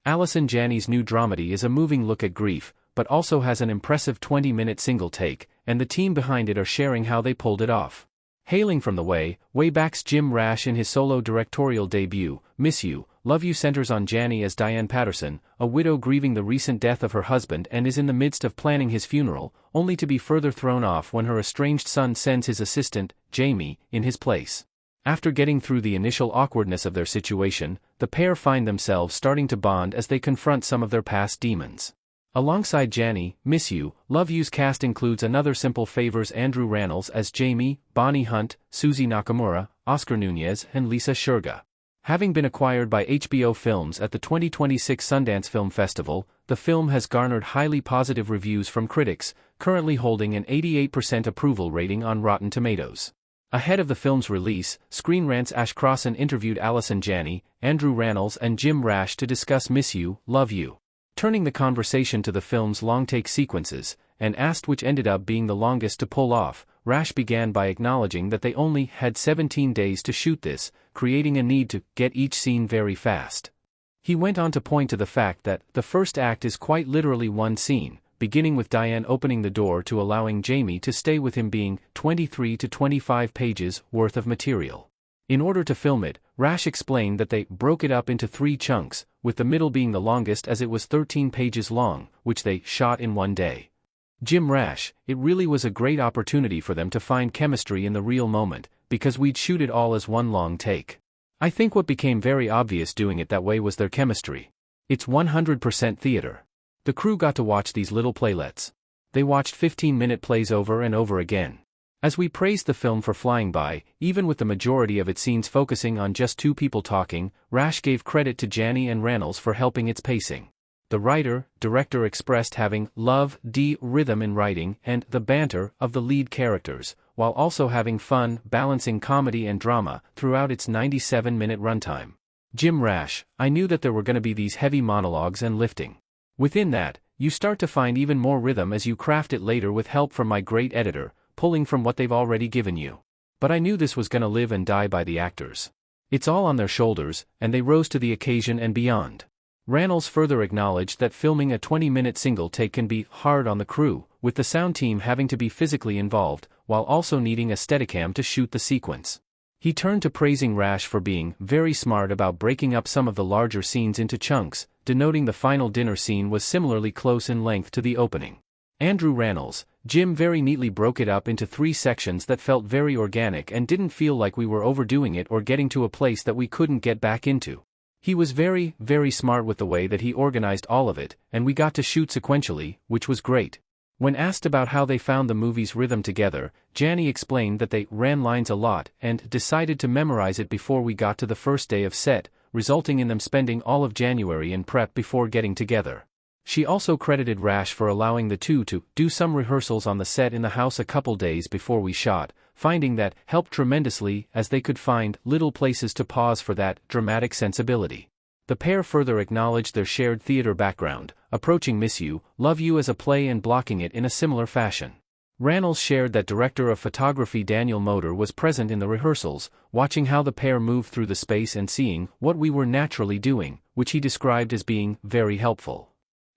Allison Janney's new dramedy is a moving look at grief, but also has an impressive 20-minute single take, and the team behind it are sharing how they pulled it off. Hailing from the way back's Jim Rash in his solo directorial debut, Miss You, Love You centers on Janney as Diane Patterson, a widow grieving the recent death of her husband and is in the midst of planning his funeral, only to be further thrown off when her estranged son sends his assistant, Jamie, in his place. After getting through the initial awkwardness of their situation, the pair find themselves starting to bond as they confront some of their past demons. Alongside Janney, Miss You, Love You's cast includes Another Simple Favors Andrew Rannells as Jamie, Bonnie Hunt, Susie Nakamura, Oscar Nunez and Lisa Shurga. Having been acquired by HBO Films at the 2026 Sundance Film Festival, the film has garnered highly positive reviews from critics, currently holding an 88% approval rating on Rotten Tomatoes. Ahead of the film's release, Screen Rant's Ash Crossan interviewed Allison Janney, Andrew Rannells and Jim Rash to discuss Miss You, Love You. Turning the conversation to the film's long-take sequences, and asked which ended up being the longest to pull off, Rash began by acknowledging that they only had 17 days to shoot this, creating a need to get each scene very fast. He went on to point to the fact that the first act is quite literally one scene, beginning with Diane opening the door to allowing Jamie to stay with him, being 23 to 25 pages worth of material. In order to film it, Rash explained that they broke it up into 3 chunks, with the middle being the longest as it was 13 pages long, which they shot in one day. Jim Rash, it really was a great opportunity for them to find chemistry in the real moment, because we'd shoot it all as one long take. I think what became very obvious doing it that way was their chemistry. It's 100% theater. The crew got to watch these little playlets. They watched 15-minute plays over and over again. As we praised the film for flying by, even with the majority of its scenes focusing on just 2 people talking, Rash gave credit to Janney and Rannells for helping its pacing. The writer-director expressed having loved the rhythm in writing and the banter of the lead characters, while also having fun balancing comedy and drama throughout its 97-minute runtime. Jim Rash, I knew that there were going to be these heavy monologues and lifting. Within that, you start to find even more rhythm as you craft it later with help from my great editor, pulling from what they've already given you. But I knew this was gonna live and die by the actors. It's all on their shoulders, and they rose to the occasion and beyond. Rannells further acknowledged that filming a 20-minute single take can be hard on the crew, with the sound team having to be physically involved, while also needing a Steadicam to shoot the sequence. He turned to praising Rash for being very smart about breaking up some of the larger scenes into chunks, denoting the final dinner scene was similarly close in length to the opening. Andrew Rannells, Jim very neatly broke it up into 3 sections that felt very organic and didn't feel like we were overdoing it or getting to a place that we couldn't get back into. He was very, very smart with the way that he organized all of it, and we got to shoot sequentially, which was great. When asked about how they found the movie's rhythm together, Janney explained that they ran lines a lot and decided to memorize it before we got to the first day of set, resulting in them spending all of January in prep before getting together. She also credited Rash for allowing the two to do some rehearsals on the set in the house a couple days before we shot, finding that helped tremendously as they could find little places to pause for that dramatic sensibility. The pair further acknowledged their shared theater background, approaching Miss You, Love You as a play and blocking it in a similar fashion. Rannells shared that director of photography Daniel Moder was present in the rehearsals, watching how the pair moved through the space and seeing what we were naturally doing, which he described as being very helpful.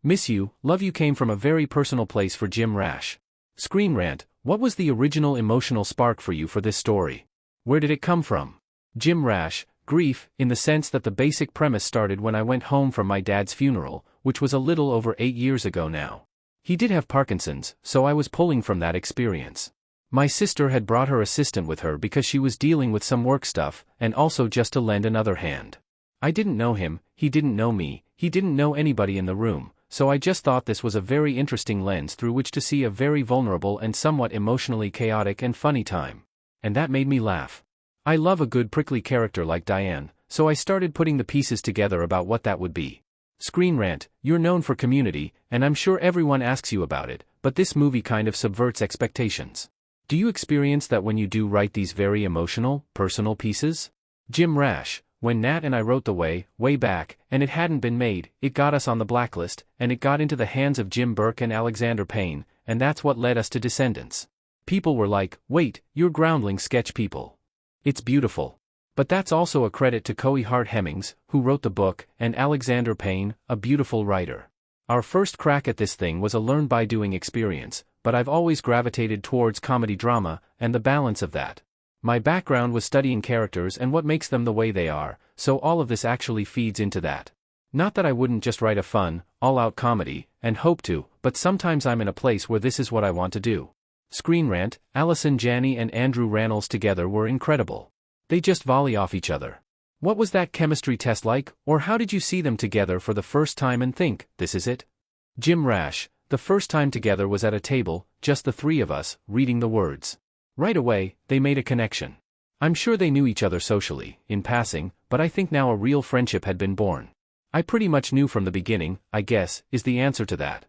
Miss You, Love You came from a very personal place for Jim Rash. Screen Rant, what was the original emotional spark for you for this story? Where did it come from? Jim Rash, grief, in the sense that the basic premise started when I went home from my dad's funeral, which was a little over 8 years ago now. He did have Parkinson's, so I was pulling from that experience. My sister had brought her assistant with her because she was dealing with some work stuff, and also just to lend another hand. I didn't know him, he didn't know me, he didn't know anybody in the room. So I just thought this was a very interesting lens through which to see a very vulnerable and somewhat emotionally chaotic and funny time. And that made me laugh. I love a good prickly character like Diane, so I started putting the pieces together about what that would be. Screen Rant, you're known for Community, and I'm sure everyone asks you about it, but this movie kind of subverts expectations. Do you experience that when you do write these very emotional, personal pieces? Jim Rash, when Nat and I wrote the way back, and it hadn't been made, it got us on the blacklist, and it got into the hands of Jim Burke and Alexander Payne, and that's what led us to Descendants. People were like, wait, you're Groundling sketch people. It's beautiful. But that's also a credit to Coe Hart Hemmings, who wrote the book, and Alexander Payne, a beautiful writer. Our first crack at this thing was a learn-by-doing experience, but I've always gravitated towards comedy drama, and the balance of that. My background was studying characters and what makes them the way they are, so all of this actually feeds into that. Not that I wouldn't just write a fun, all-out comedy, and hope to, but sometimes I'm in a place where this is what I want to do. Screen Rant, Allison Janney and Andrew Rannells together were incredible. They just volley off each other. What was that chemistry test like, or how did you see them together for the first time and think, this is it? Jim Rash, the first time together was at a table, just the three of us, reading the words. Right away, they made a connection. I'm sure they knew each other socially, in passing, but I think now a real friendship had been born. I pretty much knew from the beginning, I guess, is the answer to that.